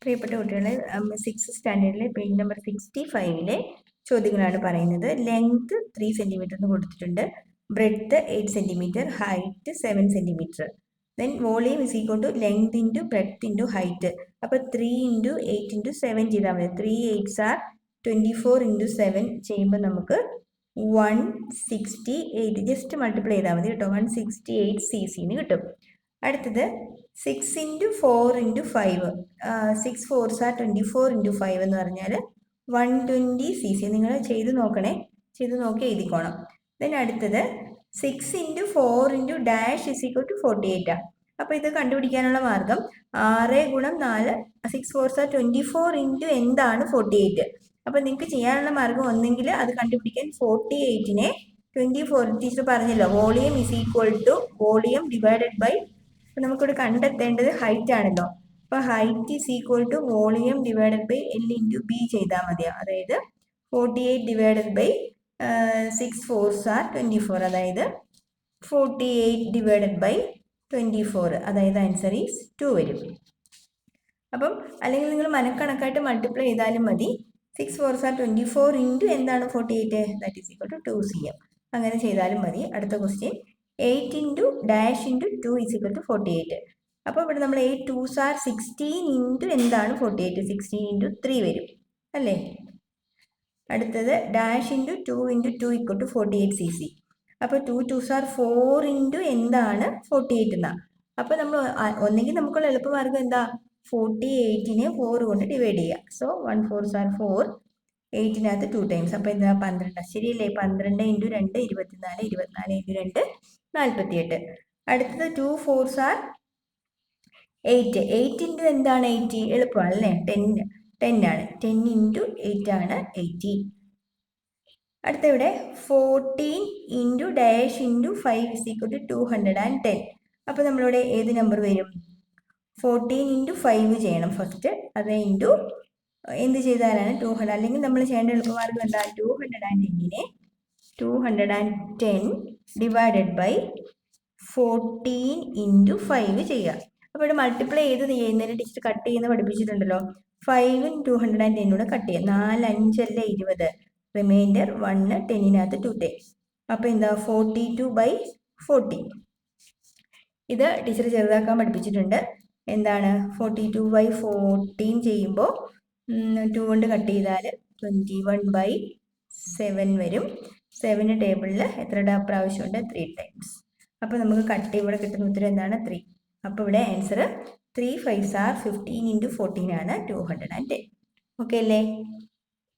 പ്രിയപ്പെട്ട കുട്ടികളെ 6th സ്റ്റാൻഡേർഡിലെ page number 65ലെ ചോദ്യങ്ങളാണ് പറയുന്നത്. ലെങ്ത് 3 സെന്റിമീറ്റർ എന്ന് കൊടുത്തിട്ടുണ്ട്, breadth 8 centimetre, height 7 centimetre. Then volume is equal to length into breadth into height. അപ്പോൾ 3 ഇൻറ്റു 8 ഇൻറ്റു 7 ചെയ്താൽ മതി. 3 8s are 24 ഇൻറ്റു 7 ചെയ്യുമ്പോൾ നമുക്ക് 168 ജസ്റ്റ് മൾട്ടിപ്ലൈ ചെയ്താൽ മതി കേട്ടോ. 168 cc എന്ന് കിട്ടും. അടുത്തത് 6 into 4 into 5, 6 4s are 24 into 5 എന്ന് പറഞ്ഞാൽ 120 cc. നിങ്ങൾ ചെയ്ത് നോക്കണേ, ചെയ്ത് നോക്കി എഴുതിക്കോണം. ദെൻ അടുത്തത് 6 into 4 into dash is equal to 48 ആണ്. അപ്പോൾ ഇത് കണ്ടുപിടിക്കാനുള്ള മാർഗം 6 ഗുണം 4, 6 4s are 24 ഇൻറ്റു എന്താണ് 48. അപ്പോൾ നിങ്ങൾക്ക് ചെയ്യാനുള്ള മാർഗം ഒന്നെങ്കിൽ അത് കണ്ടുപിടിക്കാൻ 48നെ 24 ടീച്ചർ പറഞ്ഞല്ലോ, volume is equal to volume divided by, അപ്പോൾ നമുക്കിവിടെ കണ്ടെത്തേണ്ടത് ഹൈറ്റ് ആണല്ലോ. അപ്പോൾ height is equal to volume divided by L into B ചെയ്താൽ മതിയോ. അതായത് 48 ഡിവൈഡഡ് ബൈ 6 4s are 24, അതായത് 48 ഡിവൈഡഡ് ബൈ 24, അതായത് ആൻസർ ഈസ് 2 വരും. അപ്പം അല്ലെങ്കിൽ നിങ്ങൾ മനക്കണക്കായിട്ട് മൾട്ടിപ്ലൈ ചെയ്താലും മതി. 6 4s are 24 ഇൻറ്റു എന്താണ് 48, that is equal to 2 cm. അങ്ങനെ ചെയ്താലും മതി. അടുത്ത question 8 into dash into 2 is equal to 48. അപ്പോൾ ഇവിടെ നമ്മൾ 8 2s are 16 ഇൻറ്റു എന്താണ് 48, 16 ഇൻറ്റു 3 വരും അല്ലേ. അടുത്തത് dash into 2 into 2 equal to 48 cc. അപ്പോൾ 2 2s are 4 ഇൻറ്റു എന്താണ് 48 എന്നാണ്. അപ്പോൾ നമ്മൾ ഒന്നെങ്കിൽ നമുക്കുള്ള എളുപ്പമാർഗം എന്താ, 48നെ 4 കൊണ്ട് ഡിവൈഡ് ചെയ്യുക. സോ 1 4s are 4, 8നകത്ത് 2 ടൈംസ്, അപ്പോൾ എന്താ 12, ശരിയല്ലേ. 12 ഇൻറ്റു 2 24, 24 ഇൻറ്റു 2 48. അടുത്തത് 2 4s are 8, 8 ഇൻറ്റു എന്താണ് 80, എളുപ്പമാണ് അല്ലേ. 10 ആണ്, 10 ഇൻറ്റു 8 ആണ് 80. അടുത്ത ഇവിടെ 14 into dash into 5 is equal to 210. അപ്പോൾ നമ്മളിവിടെ ഏത് നമ്പർ വരും, 14 ഇൻറ്റു 5 ചെയ്യണം ഫസ്റ്റ്, അത് ഇൻറ്റു എന്ത് ചെയ്താലാണ് 200, അല്ലെങ്കിൽ നമ്മൾ ചെയ്യേണ്ട എളുപ്പമാർഗം എന്താ, 210നെ 210 ഡിവൈഡഡ് ബൈ 14 ഇൻറ്റു 5 ചെയ്യുക. അപ്പോൾ ഇവിടെ മൾട്ടിപ്ലൈ ചെയ്ത് ചെയ്യുന്നതിന് ടീച്ചർ കട്ട് ചെയ്യുന്ന പഠിപ്പിച്ചിട്ടുണ്ടല്ലോ. 5 210 കട്ട് ചെയ്യുക, 4 5 അല്ലേ 20, റിമൈൻഡർ 1, 10നകത്ത് 2 ടൈംസ്, അപ്പോൾ എന്താ 42/40. ഇത് ടീച്ചർ ചെറുതാക്കാൻ പഠിപ്പിച്ചിട്ടുണ്ട്. എന്താണ് 42/14 ചെയ്യുമ്പോൾ 2 കൊണ്ട് കട്ട് ചെയ്താൽ 21/7 വരും. 7 ടേബിളിൽ എത്ര പ്രാവശ്യമുണ്ട്, 3 ടൈംസ്. അപ്പോൾ നമുക്ക് കട്ട് ഇവിടെ കിട്ടുന്ന ഉത്തരം എന്താണ്, 3. അപ്പോൾ ഇവിടെ ആൻസർ 3 5s are 15 ഇൻറ്റു 14 ആണ് 210. ഓക്കെ അല്ലേ.